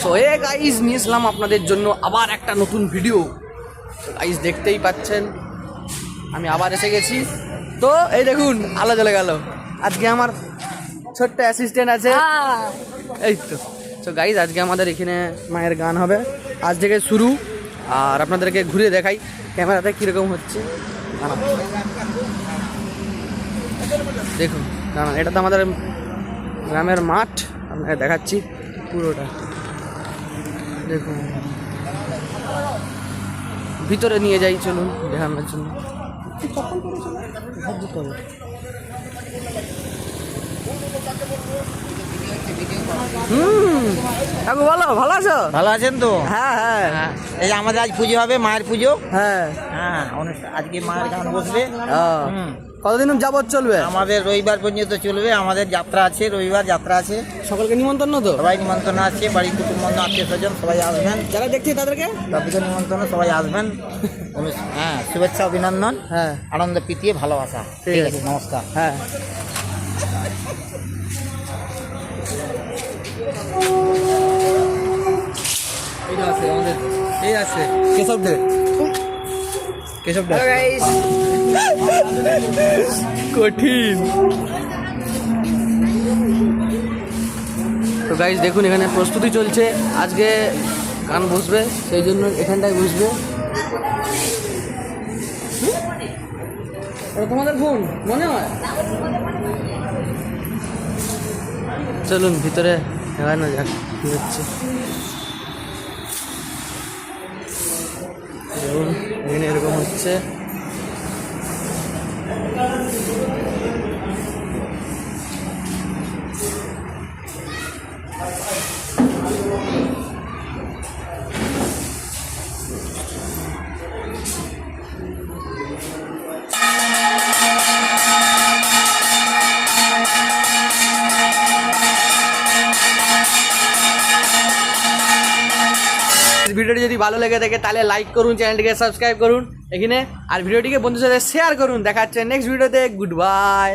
So guys নিয়ে এসলাম আপনাদের জন্য আবার একটা নতুন ভিডিও। গাইস দেখতেই পাচ্ছেন আমি আবার এসে গেছি। তো এই দেখুন আলো জ্বলে গেল। আজকে আমার ছোট্ট অ্যাসিস্ট্যান্ট আছে, এই তো। তো গাইস আজকে আমাদের এখানে মায়ের গান হবে, আজ থেকে শুরু। আর আপনাদেরকে ঘুরে দেখাই ক্যামেরাতে কীরকম হচ্ছে। দেখুন দাঁড়ান, এটা তো আমাদের গ্রামের মাঠ, আপনাকে দেখাচ্ছি পুরোটা। দেখুন ভিতরে নিয়ে যাই, চলুন দেখানোর জন্য। কাকু বলো, ভালো আছো? ভালো আছেন তো? হ্যাঁ হ্যাঁ। এই যে আমাদের আজ পুজো হবে, মায়ের পুজো। হ্যাঁ হ্যাঁ, আজকে মায়ের গান বসবে। কতদিন যাবত চলবে? আমাদের রবিবার পর্যন্ত চলবে। আমাদের যাত্রা আছে, রবিবার যাত্রা আছে। সকলকে নিমন্ত্রণ তো? সবাই নিমন্ত্রণ আছে, বাড়ির কুটুম্ব আত্মীয় স্বজন সবাই আসবেন। যারা দেখছি তাদেরকে নিমন্ত্রণ, সবাই আসবেন। হ্যাঁ, শুভেচ্ছা অভিনন্দন। হ্যাঁ, আনন্দ প্রীতিয়ে ভালোবাসা। ঠিক আছে, নমস্কার। হ্যাঁ। এই আছে কেশব দে, কেশব দে। কঠিন। তো গাইস দেখুন এখানে প্রস্তুতি চলছে, আজকে গান বসবে, সেই জন্য এখানটায় বসবে। তোমাদের ফোন মনে হয়? চলুন ভিতরে দেখানো যাক কি হচ্ছে। দেখুন এখানে এরকম হচ্ছে। ভিডিওটি যদি ভালো লেগে থাকে তাহলে লাইক করুন, চ্যানেলটিকে সাবস্ক্রাইব করুন এখানে, আর ভিডিওটিকে বন্ধুদের সাথে শেয়ার করুন। দেখা হচ্ছে নেক্সট ভিডিওতে। Good bye.